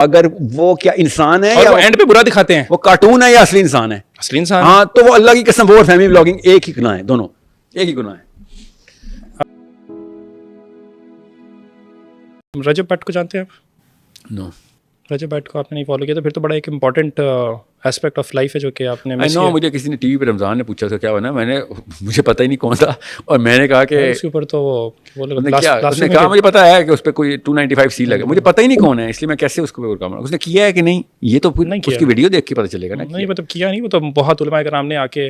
अगर वो क्या इंसान है और या वो एंड पे बुरा दिखाते हैं, वो कार्टून है या असली इंसान है? असली इंसान। हाँ, तो वो अल्लाह की कसम वो और फैमिली व्लॉगिंग एक ही गुनाह है, दोनों एक ही गुनाह है। रजब भट्ट को जानते हैं आप? नो, रजब भट्ट को आपने नहीं फॉलो किया तो फिर तो बड़ा एक इंपॉर्टेंट एस्पेक्ट ऑफ लाइफ है जो कि आपने आई miss नो, किया। मुझे किसी ने टीवी पे रमजान ने पूछा था क्या बना, मुझे पता ही नहीं कौन था, और मैंने कहा कि उसके ऊपर तो वो लोग उसने last- क्या, last उसने week कहा में- मुझे पता है कि उस पर कोई 295C लगे, मुझे पता ही नहीं कौन है, इसलिए मैं कैसे उसको ओवरकम करूं। उसने किया है कि नहीं, ये तो फिर नहीं किया। उसकी वीडियो देख के पता चलेगा ना। नहीं मतलब किया नहीं, वो तो बहुत उलमा कराम ने आके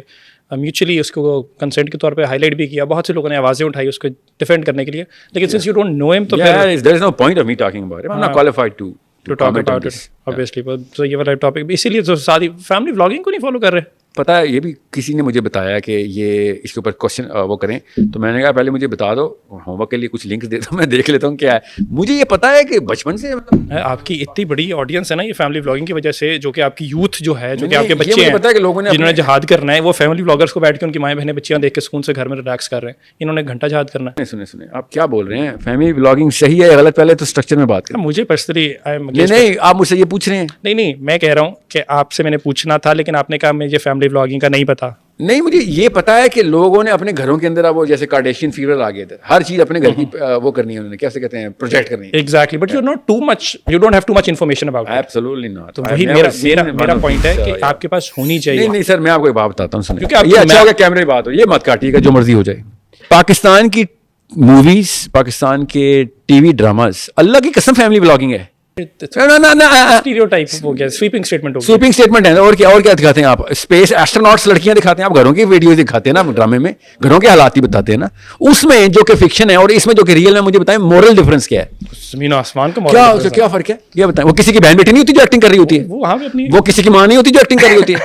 म्यूचुअली उसको कंसेंट के तौर पे हाईलाइट भी किया, बहुत से लोगों ने आवाज़ें उठाई उसको डिफेंड करने के लिए, लेकिन since you don't know him तो फिर there is no point of me talking about it, I am not qualified to to talk about it obviously. तो ये वाला टॉपिक इसीलिए तो सारी फैमिली व्लॉगिंग को नहीं फॉलो कर रहे। पता है, ये भी किसी ने मुझे बताया कि ये इसके ऊपर क्वेश्चन वो करें, तो मैंने कहा पहले मुझे बता दो, होमवर्क के लिए कुछ लिंक्स दे दो, मैं देख लेता हूँ क्या है। मुझे ये पता है कि बचपन से मतलब आपकी इतनी बड़ी ऑडियंस है ना ये फैमिली व्लॉगिंग की वजह से, जो कि आपकी यूथ जो है, जो कि नहीं, आपके ये बच्चे मुझे हैं पता है कि लोगों ने जिन्होंने जहाद करना है, वो फैमिली व्लॉगर्स को बैठ के उनकी माएँ बहनें बच्चियाँ देख के सुकून से घर में रिलैक्स कर रहे हैं। इन्होंने घंटा जहाद करना है। सुने आप क्या बोल रहे हैं, फैमिली व्लॉगिंग सही है या गलत, पहले तो स्ट्रक्चर में बात करें। मुझे पर्सनली नहीं, आप मुझसे ये पूछ रहे हैं? नहीं, मैं कह रहा हूँ कि आपसे मैंने पूछना था, लेकिन आपने कहा मुझे फैमिली व्लॉगिंग का नहीं पता। नहीं, मुझे ये पता है कि लोगों ने अपने घरों के अंदर, अब वो जैसे कार्डेशियन फीवर आ गए थे, हर चीज अपने घर की वो करनी है उन्होंने, कैसे कहते हैं, प्रोजेक्ट करनी है। Exactly, but you not too much, you don't have too much information about it. Absolutely not. तो वही मेरा पॉइंट है कि आपके पास होनी चाहिए। नहीं सर, मैं आपको एक बात बताता हूँ, सुनिए, क्योंकि ये आपको अच्छा होगा कैमरे में बात हो, ये मत काटिएगा, जो मर्जी हो जाए। पाकिस्तान की मूवीज, पाकिस्तान के टीवी ड्रामास, अल्लाह की कसम फैमिली व्लॉगिंग है। स्टीरियोटाइप हो गया, स्वीपिंग स्टेटमेंट हो गया। स्वीपिंग स्टेटमेंट है। और क्या दिखाते हैं आप? स्पेस एस्ट्रोनॉट्स लड़कियां दिखाते हैं, आप घरों की वीडियो दिखाते हैं ना ड्रामे में, घरों के हालात ही बताते हैं ना, उसमें जो कि फिक्शन है और इसमें जो कि रियल है। मुझे बताएं मोरल डिफरेंस क्या है, जमीन आसमान का क्या फर्क है, ये बताएं। वो किसी की बहन बेटी नहीं होती जो एक्टिंग कर रही होती है, वो वहाँ पे अपनी वो किसी की माँ नहीं होती जो एक्टिंग कर रही होती है।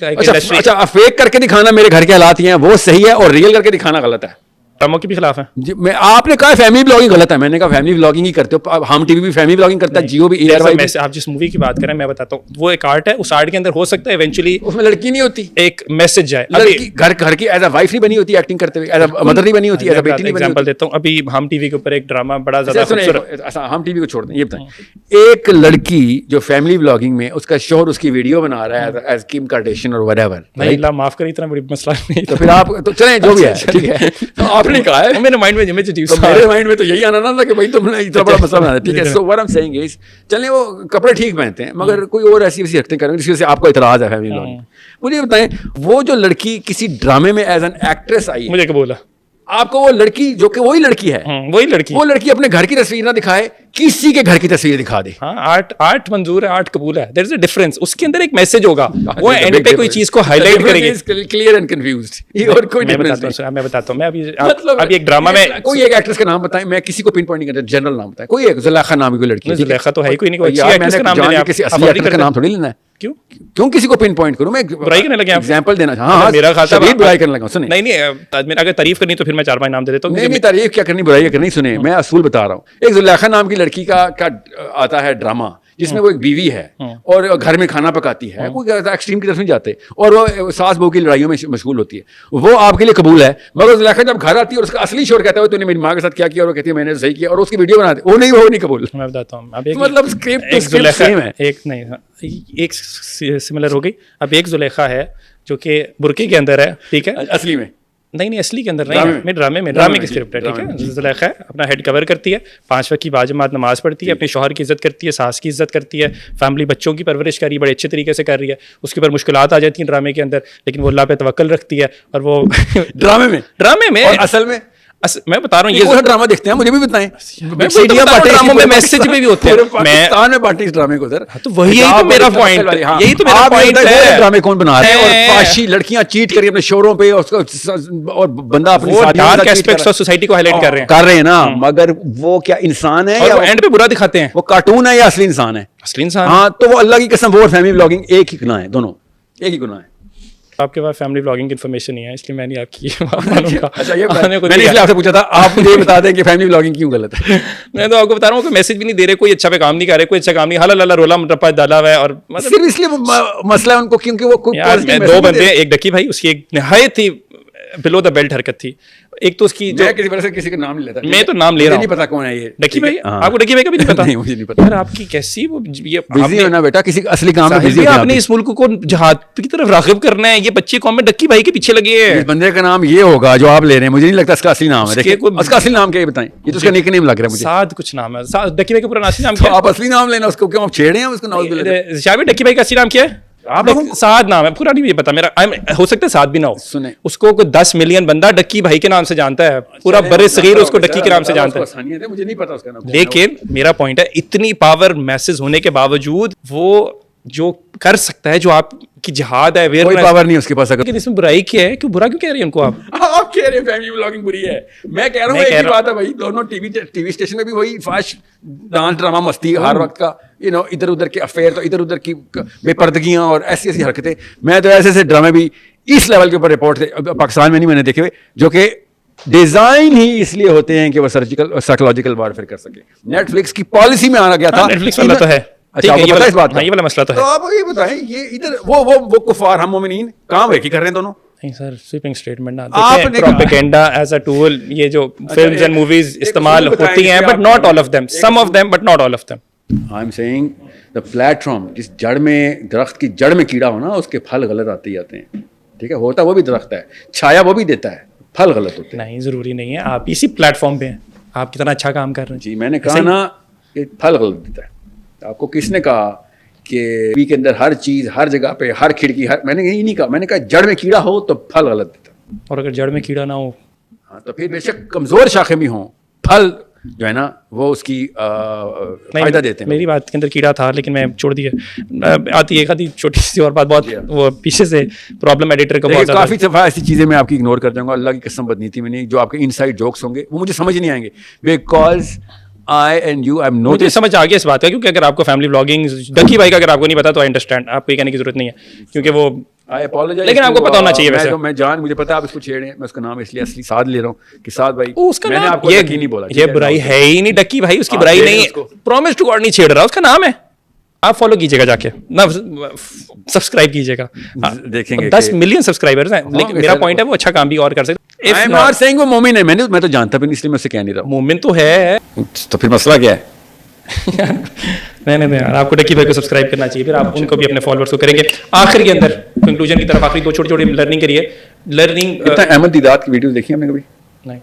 इंडस्ट्री अच्छा, फेक करके दिखाना मेरे घर के हालात ही हैं वो सही है, और रियल करके दिखाना गलत है। ड्रामों के भी खिलाफ है। जी, आपने कहा फैमिली ब्लॉगिंग गलत है, मैंने कहा फैमिली ब्लॉगिंग ही करते हो, हम टीवी भी फैमिली ब्लॉगिंग करता है, जियो भी, एयरवाई भी। आप जिस मूवी की बात करें, मैं बताता हूँ, वो एक आर्ट है, उस आर्ट के अंदर हो सकता है इवेंचुअली उसमें लड़की नहीं होती, एक मैसेज जाए। लड़की घर की एज अ वाइफ नहीं बनी होती एक्टिंग करते हुए, एज अ मदर नहीं बनी होती, एज अ बेटी नहीं बनी एग्जांपल होती। देता हूँ, अभी हम टीवी के ऊपर एक ड्रामा बड़ा ज्यादा खूबसूरत, अच्छा, हम टीवी को छोड़ दें, ये बताएं, एक लड़की जो फैमिली ब्लॉगिंग में उसका शोहर उसकी वीडियो बना रहा है एज किम कार्डेशियन और व्हाटएवर, नहीं अल्लाह माफ करे, इतना बड़ी मसला नहीं। तो फिर आप तो चलें जो भी है ठीक है, तो आपने कहा है, मेरे माइंड में इमेज तो मेरे माइंड में तो यही आना ना था कि भाई तुमने इतना बड़ा मसला बना दिया, ठीक है। So what I am saying is, चलें वो कपड़े ठीक पहनते हैं, मगर कोई और ऐसी वैसी हरकतें करें जिसकी वजह से आपको इतराज है फैमिली ब्लॉगिंग। मुझे बताएं, वो जो लड़की किसी ड्रामे में एज एन एक्ट्रेस आई है, मुझे कबूल है, आपको वो लड़की जो कि वही लड़की है, वही लड़की, वो लड़की अपने घर की तस्वीर ना दिखाए, किसी के घर की तस्वीर दिखा दे। हाँ, आर्ट मंजूर है, आर्ट कबूल है, देयर इज अ डिफरेंस, उसके अंदर एक मैसेज होगा, वो एंड पे कोई चीज को हाईलाइट करेगी। क्लियर एंड कंफ्यूज्ड, ये और कोई डिफरेंस नहीं। मैं बताता हूँ, मैं मतलब अभी एक ड्रामा में कोई एक एक्ट्रेस का नाम बताएं, मैं किसी को पिन पॉइंट नहीं करता, जनरल नाम बताएं, कोई एक जुलेखा नाम की कोई लड़की है, जुलेखा तो है ही कोई नहीं, कोई अच्छी यार, एक्ट्रेस का नाम मैंने लेने आप किसी असली एक्ट्रेस का नाम थोड़ी लेना है। क्यों किसी को पिन पॉइंट करूं मैं? बुराई करने लगे आप? एग्जांपल देना, हाँ, मेरा ख्याल था बुराई करने लगा। सुने, नहीं, मेरा अगर तारीफ करनी तो फिर मैं 4-5 नाम दे देता हूँ। नहीं, तारीफ क्या करनी, बुराई करनी। सुने, मैं असूल बता रहा हूँ। एक जुलेखा नाम की लड़की का आता है ड्रामा, जिसमें वो एक बीवी है और घर में खाना पकाती है, कोई एक्सट्रीम की तरफ नहीं जाते, और वो सास बहू की लड़ाइयों में मशगूल होती है, वो आपके लिए कबूल है। मगर जुलेखा जब घर आती है और उसका असली शोर कहता है तूने मेरी माँ के साथ क्या किया, और वो कहती है मैंने सही किया, और उसकी वीडियो बनाते, वो नहीं कबूल। मैं बताता हूँ, मतलब स्क्रिप्ट सेम है, एक नहीं, एक सिमिलर हो गई। अब एक जुलेखा है जो कि बुर्के के अंदर है, ठीक है, असली में नहीं असली के अंदर नहीं है, ड्रामे की स्क्रिप्ट है, ठीक है। जुलेखा है, अपना हेड कवर करती है, 5 वक्त की बाजमात नमाज पढ़ती है, अपने शौहर की इज्जत करती है, सास की इज्जत करती है, फैमिली बच्चों की परवरिश कर रही है, बड़े अच्छे तरीके से कर रही है। उसके ऊपर मुश्किलात आ जाती हैं ड्रामे के अंदर, लेकिन वो अल्लाह पे तवक्कल रखती है, और वो ड्रामे में और असल में मैं बता रहा हूँ, ये ड्रामा देखते हैं, मुझे भी बताएं। ड्रामों में मैसेज भी होते हैं, पाकिस्तान में बांटे इस ड्रामे को सर, तो वही यही तो मेरा पॉइंट है, यही तो मेरा पॉइंट है। ड्रामे कौन बना रहे हैं, और फाशी लड़कियां चीट करी अपने शोरों पे, और बंदा अपनी डार्क एस्पेक्ट्स ऑफ सोसाइटी को हाईलाइट कर रहे हैं ना, मगर वो क्या इंसान है या एंड पे बुरा दिखाते हैं? वो कार्टून है या असली इंसान है? असली इंसान। हाँ, तो वो अल्लाह की कसम वो और फैमिली ब्लॉगिंग एक ही गुनाह है, दोनों एक ही गुनाह है। आपके पास फैमिली व्लॉगिंग की इन्फॉर्मेशन नहीं है, इसलिए मैं नहीं आपकी अच्छा, ये मैंने इसलिए आपसे पूछा था, आप मुझे बता दें कि फैमिली व्लॉगिंग क्यों गलत है। मैं तो आपको बता रहा हूँ कि मैसेज भी नहीं दे रहे, कोई अच्छा पे काम नहीं कर रहे, कोई अच्छा काम नहीं, हला लला रोला रप्पा डाला हुआ है, और मतलब सिर्फ इसलिए मसला है उनको क्योंकि वो कोई 2 बंदे, एक डकी भाई, उसकी एक निहायत ही बिलो द बेल्ट हरकत थी, एक तो उसकी जो मैं किसी वजह से किसी का नाम नहीं लेता, मैं तो नाम ले रहा हूँ, नहीं पता कौन है ये डक्की भाई। हाँ। आपको डक्की भाई का भी नहीं पता? नहीं, मुझे नहीं पता यार आपकी कैसी वो ये बिजी होना बेटा, किसी असली काम में बिजी आपने इस मुल्क को जहाद की तरफ राग़िब करना है, ये बच्चे कौन में डक्की भाई के पीछे लगे हैं। इस बंदे का नाम ये होगा जो आप ले रहे हैं, मुझे नहीं लगता इसका असली नाम है। देखिए उसका असली नाम क्या है बताएं, ये तो उसका निकनेम लग रहा है मुझे। साद कुछ नाम है, डक्की भाई का पूरा असली नाम तो क्या है? आप असली नाम लेना उसको, क्यों आप छेड़े हैं उसको? नाम शाबी डक्की भाई का असली नाम क्या है? आप लोग साद नाम है पूरा, नहीं पता मेरा। हो सकता है साद भी ना हो। सुने, उसको कोई 10 मिलियन बंदा डक्की भाई के नाम से जानता है, पूरा बड़े सगीर उसको डक्की के नाम से जानता है। मुझे नहीं पता उसका नाम। लेकिन मेरा पॉइंट है, इतनी पावर मैसेज होने के बावजूद वो जो कर सकता है, जो आपकी जिहाद है, कोई पावर नहीं उसके पास। लेकिन इसमें बुराई क्या है? क्यों बुरा क्यों कह रही है उनको आप? आप कह रहे हैं फैमिली व्लॉगिंग बुरी है, मैं कह रहा हूँ एक ही बात है भाई, दोनों टीवी स्टेशन में भी वही फाश डांस ड्रामा मस्ती हर वक्त का, इधर उधर के अफेयर, तो इधर उधर की बेपर्दगियां और ऐसी ऐसी हरकतें। मैं तो ऐसे ऐसे ड्रामे भी इस लेवल के ऊपर रिपोर्ट थे पाकिस्तान में नहीं मैंने देखे हुए, जो कि डिजाइन ही इसलिए होते हैं कि वो सर्जिकल साइकोलॉजिकल वारफेयर कर सके। नेटफ्लिक्स की पॉलिसी में आना गया था। नेटफ्लिक्स वाला तो है, अच्छा, आपको पता है इस बात का? ये वाला मसला तो है। तो आप ये बताएं, ये इधर वो कुफार हम मोमिनीन काम है कि कर रहे हैं दोनों? नहीं सर, स्वीपिंग स्टेटमेंट ना आपने देखें, प्रोपेगेंडा एज अ टूल, ये जो फिल्म्स एंड मूवीज इस्तेमाल होती हैं, but not all of them, some of them but not all of them. I am saying the platform, जिस जड़ में, दरख्त की जड़ में कीड़ा हो ना, उसके फल गलत आते ही आते हैं। ठीक है, होता वो भी दरख्त है, छाया वो भी देता है, फल गलत होते हैं। नहीं, जरूरी नहीं है, आप इसी प्लेटफॉर्म पे हैं, आप कितना अच्छा काम कर रहे हैं। जी, मैंने कहा ना कि फल गलत देता है। आपको किसने कहा कि टीवी के अंदर हर चीज, हर जगह पे, हर खिड़की, मैंने यही नहीं कहा। मैंने कहा जड़ में कीड़ा हो तो फल गलत देता है, और अगर जड़ में कीड़ा ना हो, हाँ, तो फिर बेशक कमजोर शाखें भी हों, फल जो है ना वो उसकी फायदा देते हैं। मेरी बात के अंदर कीड़ा था, लेकिन मैं छोड़ दिया। आती एक आधी छोटी सी और बात, बहुत वो पीछे से प्रॉब्लम एडिटर का बहुत काफी दफा ऐसी चीजें मैं आपकी इग्नोर कर दूंगा, अल्लाह की कसम बदनीति में नहीं। जो आपके इनसाइड जोक्स होंगे वो मुझे समझ नहीं आएंगे, because I and you I am note. मुझे समझ आ गया इस बात का, क्योंकि अगर आपको फैमिली व्लॉगिंग डक्की भाई का अगर आपको नहीं पता तो आई अंडरस्टैंड, आपको ये कहने की जरूरत नहीं है, क्योंकि वो आई अपोलोजाइज, लेकिन आपको पता होना चाहिए। वैसे मैं जान, मुझे पता है आप इसको छेड़े हैं, मैं उसका नाम इसलिए असली साद ले रहा हूँ कि साद भाई, उसका मैंने नाम आपको ये नहीं बोला, ये बुराई है ही नहीं, डक्की भाई उसकी बुराई नहीं है, प्रॉमिस टू गॉड नहीं छेड़ रहा, उसका नाम है। आप फॉलो कीजिएगा जाके ना, सब्सक्राइब कीजिएगा, देखेंगे 10 मिलियन सब्सक्राइबर्स हैं। लेकिन मेरा पॉइंट है वो अच्छा काम भी और कर सकते। आई एम नॉट सेइंग वो मोमिन है, मैं तो जानता भी नहीं, इसलिए मैं उससे कह नहीं रहा। मोमिन तो है, तो फिर मसला क्या है? नहीं यार, आपको डक्की भाई को सब्सक्राइब करना चाहिए, फिर आप उनको भी अपने फॉलोअर्स को करेंगे। आखिर के अंदर कंक्लूजन की तरफ, आखिरी 2 छोटी छोटी लर्निंग करिए। लर्निंग अहमद दीदात की वीडियो देखी हमने कभी? नहीं,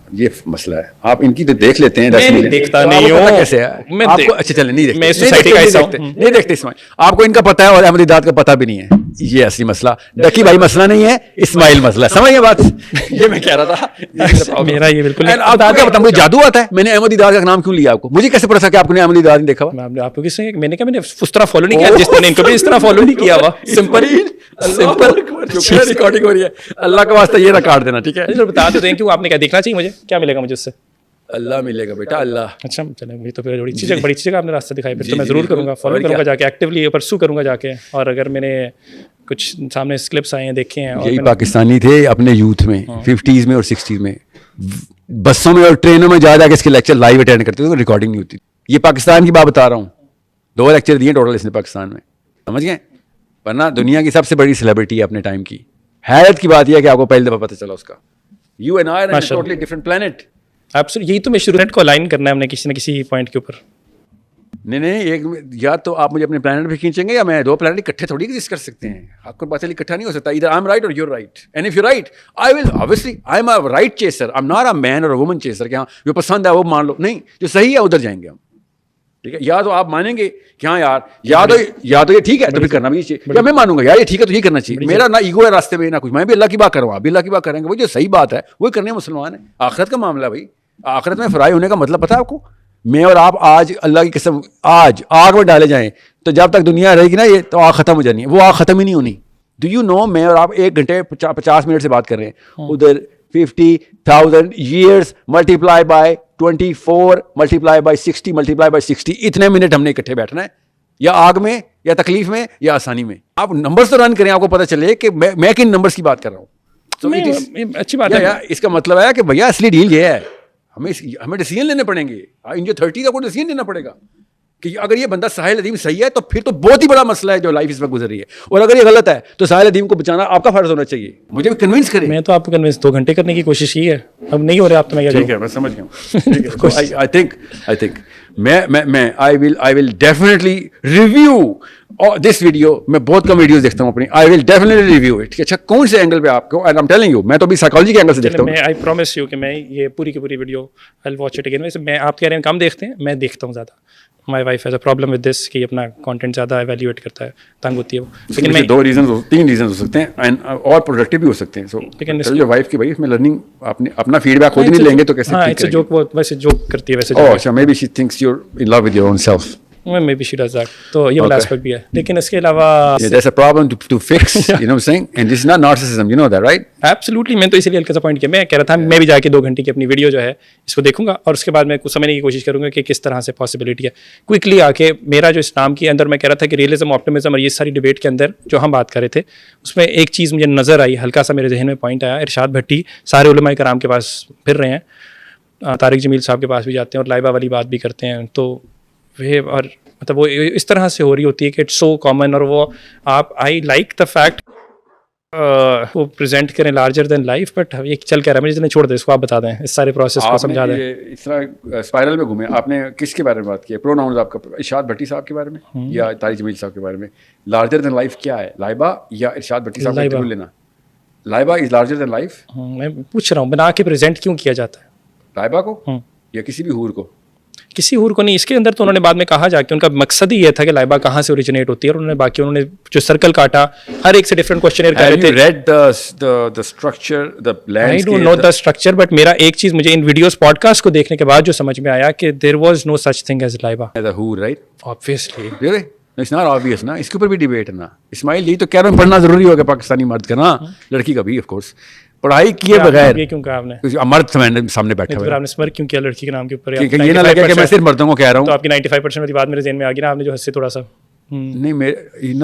ये मसला है, आप इनकी तो देख लेते हैं। मैं देखता नहीं हूँ, कैसे है आपको? अच्छा चले, नहीं देखते, मैं सोसाइटी का हिस्सा हूँ, नहीं देखते इस्माइल। आपको इनका पता है और अहमद दीदात का पता भी नहीं है, ये असली मसला। डक्की भाई मसला नहीं है, इस्माइल मसला, समझ गए बात? ये मैं कह रहा था। मेरा ये बिल्कुल आपको क्या पता मुझे जादू आता है? मैंने अहमद दीदात का नाम क्यों लिया आपको? मुझे कैसे पता था कि आपने अहमद दीदात नहीं देखा? आपको किसने? मैंने कहा, मैंने उस तरह फॉलो नहीं किया जिस तरह इनको भी इस तरह फॉलो नहीं किया हुआ। सिंपल रिकॉर्डिंग हो रही है, अल्लाह का वास्ता ये काट देना, ठीक है? बता तो दें कि आपने क्या देखना चाहिए, मुझे क्या मिलेगा मुझे उससे? अल्लाह मिलेगा बेटा, अल्लाह। अच्छा चले, ये तो फिर बड़ी अच्छी जगह आपने रास्ता दिखाई, फिर तो मैं जरूर करूंगा, फॉलो करूंगा जाके, एक्टिवली परसू करूंगा जाके। और अगर मैंने कुछ सामने क्लिप्स आए हैं, देखे हैं, यही पाकिस्तानी थे अपने यूथ में, 50s में और 60s में, बसों में और ट्रेनों में जा जाके इसके लेक्चर लाइव अटेंड करते थे, रिकॉर्डिंग नहीं होती। ये पाकिस्तान की बात बता रहा हूँ, 2 लेक्चर दिए टोटल इसने पाकिस्तान में, समझ गए? वरना दुनिया की सबसे बड़ी सेलिब्रिटी है अपने टाइम की। हैरत की बात यह है कि आपको पहली दफा पता चला उसका। You and I R on totally different planet. यही तो मैं शुरू को अलाइन करना है हमने किसी न किसी पॉइंट के ऊपर। नहीं, एक या तो आप मुझे अपने प्लेनेट पे खींचेंगे, या मैं 2 प्लेनेट इकट्ठे थोड़ी एग्जिस्ट कर सकते हैं। आपको पता चली इकट्ठा नहीं हो सकता। इधर I am right or you're right, and if you right I will obviously, I am a right chaser, I am not a man or a woman chaser कि हाँ जो पसंद है वो मान लो, नहीं, जो सही है उधर जाएंगे हम, ठीक है? या तो आप मानेंगे कि हाँ यार, या तो ये ठीक है तो फिर करना भी चाहिए, या मैं मानूंगा यार ये ठीक है तो ये करना चाहिए। मेरा ना ईगो है रास्ते में, ना कुछ, मैं भी अल्लाह की बात करूँ, आप भी अल्लाह की बात करेंगे, वो जो सही बात है वही करने मुसलमान है। आखिरत का मामला भाई, आखिरत में फ्राई होने का मतलब पता है आपको? मैं और आप आज अल्लाह की कसम आज आग में डाले जाएं तो जब तक दुनिया रहेगी ना, ये तो आग खत्म हो जानी है, वो आग खत्म ही नहीं होनी। डू यू नो, मैं और आप 1 घंटे 50 मिनट से बात कर रहे हैं, उधर 50,000 years multiply by 24 multiply by 60 multiply by 60, इतने मिनट हमने इकट्ठे बैठना है, या आग में, या तकलीफ में, या आसानी में। आप नंबर्स तो रन करें, आपको पता चले कि मैं किन नंबर्स की बात कर रहा हूँ। अच्छी बात है। इसका मतलब है कि भैया असली डील ये है, हमें डिसीजन लेने पड़ेंगे। इन जो 30 का कोई डिसीजन लेना पड़ेगा कि अगर ये बंदा साहिल अदीम सही है तो फिर तो बहुत ही बड़ा मसला है जो लाइफ इस वक्त गुजर रही है, और अगर ये गलत है तो साहिल अदीम को बचाना आपका फर्ज होना चाहिए। मुझे भी कन्विंस करें। मैं तो आपको कन्विंस 2 घंटे करने की कोशिश की है, अब नहीं हो रहा आप तो मैं क्या ठीक है, मैं समझ गया। आई थिंक मैं I will definitely review this video. मैं बहुत कम वीडियोस देखता हूँ अपनी। I will definitely review it. अच्छा, कौन से एंगल पे आपको, and I am telling you, मैं तो अभी साइकोलॉजी के एंगल से देखता हूँ। मैं आई प्रॉमिस यू कि मैं ये पूरी की पूरी video I will watch it again. वैसे मैं, आप कह रहे हैं कम देखते हैं, मैं देखता हूँ ज़्यादा। My wife has a problem with this कि अपना कंटेंट ज़्यादा एवेल्यूएट करता है, तंग होती है वो। लेकिन मैं 3 रीजन हो सकते हैं, एंड और प्रोडक्टिव भी हो सकते हैं। सो टेल योर वाइफ कि भाई इसमें लर्निंग, आपने अपना फीडबैक खुद नहीं लेंगे तो कैसे? हाँ, इट्स अ जोक। वो वैसे जोक करती है वैसे। ओह अच्छा, maybe she thinks you are in love with your own self. Maybe she does that. तो ये वाला एस्पेक्ट भी है, लेकिन इसके अलावा there's a problem to fix, you know what I'm saying, and this is not narcissism, you know that, right? Absolutely। मैं तो इसीलिए हल्का सा पॉइंट किया। मैं कह रहा था मैं भी जाके 2 घंटे की अपनी वीडियो जो है इसको देखूंगा, और उसके बाद मैं कुछ समझने की कोशिश करूंगा कि किस तरह से पॉसिबिलिटी है। क्विकली आके मेरा जो इस्लाम के अंदर मैं कह रहा था कि रियलिज्म, ऑप्टिमिज्म और ये सारी डिबेट के अंदर जो हम बात कर रहे थे, उसमें एक चीज़ मुझे नज़र आई, हल्का सा मेरे जहन में पॉइंट आया। इरशाद भट्टी सारे उलमाए कराम के पास फिर रहे हैं, तारिक जमील साहब के पास भी जाते हैं और लाइबा वाली बात भी करते हैं। तो वे, और मतलब वो इस तरह से हो रही होती है कि इट्स सो कॉमन, और वो आप, आई लाइक द फैक्ट वो प्रेजेंट करें लार्जर देन लाइफ, बट ये चल क्या रहा है, मुझे जितने छोड़ दे इसको आप बता दें, इस सारे प्रोसेस को समझा दें। इस तरह स्पाइरल में घूमे। आपने किसके बारे में बात की? प्रोनाउंस आपका इरशाद भट्टी साहब के बारे में या तारिक जमील साहब के बारे में? लार्जर देन लाइफ क्या है, लाइबा या इरशाद भट्टी साहब का इंटरव्यू लेना? Laiba is larger than life. मैं पूछ रहा हूँ, बना के प्रेजेंट क्यों किया जाता है लाइबा को या किसी भी हूर को? किसी हूर को नहीं। इसके अंदर तो उन्होंने बाद में कहा जाके उनका मकसद ही ये था कि लाइबा कहाँ से ओरिजिनेट होती है, और उन्होंने बाकी उन्होंने जो सर्कल काटा, हर एक से डिफरेंट क्वेश्चनर कर रहे थे। read the structure, the landscape? I don't know the structure, but मेरा एक चीज मुझे इन वीडियोस पॉडकास्ट को देखने के बाद जो समझ में आया कि there was no such thing as Laiba. The who, right? Obviously. Really? No, it's not obvious ना। इसके ऊपर भी डिबेट है ना। इस्माइल, यही तो कह रहा हूँ, पढ़ना जरूरी होगा पाकिस्तानी मर्द का ना, लड़की का भी ऑफ कोर्स। पढ़ाई किए बगैर ये क्यों कहा आपने? मर्द सामने बैठा हुआ है। आपने स्मर क्यों किया लड़की के नाम के ऊपर? ये ना लगे कि मैं सिर्फ मर्दों को कह रहा हूँ। तो आपकी 95% वाली बात मेरे ज़हन में आ गई ना, आपने जो हंसे थोड़ा सा। नहीं, मैं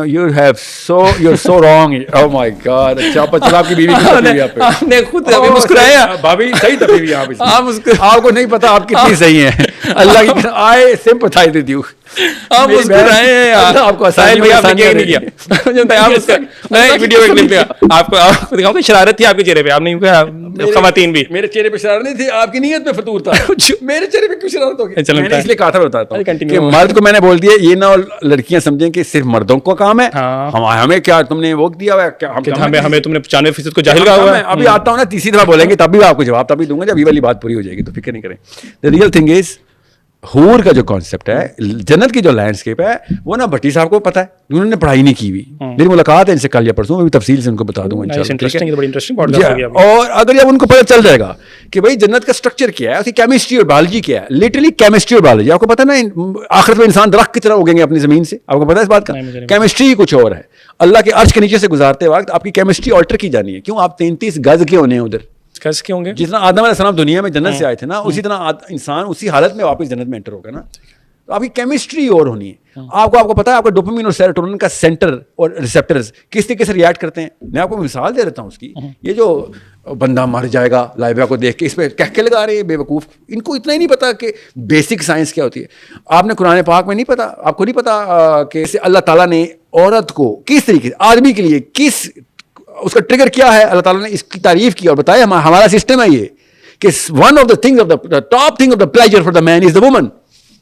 you're so wrong. Oh my God! अच्छा, चला आपकी बीवी की तबीयत यहाँ पे। आपने खुद अभी मुस्कुराया। भाभी सही तबीयत यहाँ पे। आप आपको नहीं पता आप कितनी सही हैं। अल्लाह की I sympathize with you. आप मुस्कुराए हैं यार। आपको साहिल भाई आपने क्या नहीं किया? मुझे आप मैं वीडियो में क्लिप दिया आपको दिखाऊं कि शरारत थी आपके चेहरे पे, आपने कहा खवातीन भी। मेरे चेहरे पे शरारत नहीं थी, आपकी नीयत में फतूर था। मेरे चेहरे पे क्यों शरारत होगी? चलो, मैंने इसलिए कहा था, बताता हूँ continue कि मर्द को मैंने बोल दिया, ये ना लड़कियां समझें कि सिर्फ मर्दों को काम है। हमें क्या तुमने वो दिया हुआ है क्या? हमें तुमने 95% को जाहिल कहा हुआ है। अभी आता हूँ ना, तीसरी दफा बोलेंगे तब भी आपको जवाब तभी दूंगा जब ये वाली बात पूरी हो जाएगी, तो फिक्र नहीं करें। द रियल थिंग इज, हूर का जो कॉन्सेप्ट है, जन्नत की जो लैंडस्केप है, वो ना भट्टी साहब को पता है, उन्होंने पढ़ाई नहीं की हुई। मेरी मुलाकात है इनसे कल या परसों, मैं भी तफसील से उनको बता दूंगा इंशाल्लाह। और अगर जब उनको पता चल जाएगा कि भाई जन्नत का स्ट्रक्चर क्या है, उसकी केमिस्ट्री और बायोलॉजी क्या है, लिटरली केमिस्ट्री और बायोलॉजी, आपको पता है ना, आखिरत में इंसान दरख्त की तरह उगेंगे अपनी जमीन से, आपको पता है इस बात का? केमिस्ट्री कुछ और है। अल्लाह के अर्श के नीचे से गुजारते वक्त आपकी केमिस्ट्री ऑल्टर की जानी है। क्यों? आप 33 गज के होने हैं उधर। कैसे के होंगे? जितना आदम अलैहिस्सलाम दुनिया में जन्नत से आए थे ना, उसी तरह इंसान उसी हालत में वापस जन्नत में एंटर होगा ना। तो आपकी केमिस्ट्री और होनी है। आपको पता है आपका डोपामिन और सेरोटोनिन का सेंटर और रिसेप्टर्स किस तरीके से रिएक्ट करते हैं। मैं आपको मिसाल दे देता हूँ उसकी। ये जो बंदा मर जाएगा लाइबा को देख के इस पर कहके लगा रहे हैं बेवकूफ़, इनको इतना ही नहीं पता कि बेसिक साइंस क्या होती है। आपने कुरान पाक में नहीं पता, आपको नहीं पता कि अल्लाह ताला ने औरत को किस तरीके से, आदमी के लिए किस, उसका ट्रिगर क्या है, अल्लाह ताला ने इसकी तारीफ की और बताया। हमारा सिस्टम है ये कि one of the things of the top thing of the pleasure for the man is the woman.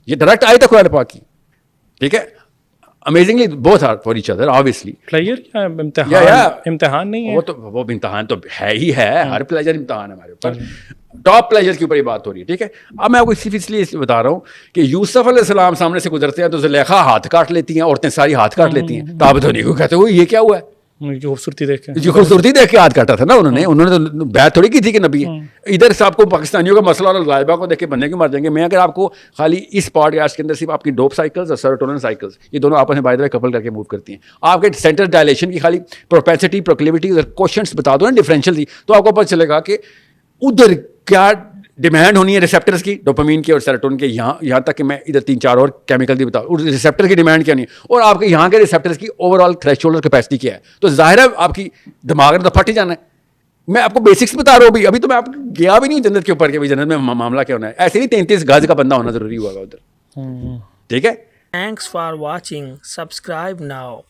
ये डायरेक्ट आया था कुरान पाक की, ठीक है। Amazingly both are for each other obviously. Pleasure या इम्तिहान? इम्तिहान नहीं है वो इम्तिहान तो है ही है। हर प्लेजर इम्तिहान है हमारे ऊपर। टॉप प्लेजर के ऊपर ये बात हो रही है, ठीक है। अब मैं आपको सिर्फ इसलिए बता रहा हूँ कि यूसुफ अलैहिस्सलाम सामने से गुजरते हैं तो ज़ुलेखा हाथ काट लेती हैं, औरतें सारी हाथ काट लेती हैं। ताबत होने को कहते हो ये क्या हुआ है? जो खूबसूरती देख के, जो खूबसूरती देख के हाथ काटा था ना उन्होंने तो बैत थोड़ी की थी कि नबी है। इधर से आपको पाकिस्तानियों का मसला और लाइबा को देख के बनने के मर जाएंगे। मैं अगर आपको खाली इस पॉडकास्ट के अंदर सिर्फ आपकी डोप साइकिल्स और सेरोटोनिन साइकिल्स, ये दोनों आपस में बाय द वे कपल करके मूव करती हैं, आपके सेंटर डायलेशन की खाली प्रोपेंसिटी, प्रोक्लेविटी और क्वेश्चंस बता दो ना डिफरेंशियल थी, तो आपको पता चलेगा कि उधर क्या डिमांड होनी है रिसेप्टर्स की, डोपामीन की और सेरोटोनिन के। यहाँ तक कि मैं इधर 3-4 और केमिकल भी बताऊँ, रिसेप्टर की डिमांड क्या नहीं है और आपके यहाँ के रिसेप्टर्स की ओवरऑल थ्रेशोल्ड कैपेसिटी क्या है। तो जाहिर है आपकी दिमाग में तो फट ही जाना है। मैं आपको बेसिक्स बता रहा हूँ अभी तो मैं आपको गया भी नहीं जन्नत के ऊपर कि भाई जन्नत में मामला क्या होना है। ऐसे नहीं 33 गज का बंदा होना जरूरी हुआ उधर, ठीक है। Thanks for watching. Subscribe now.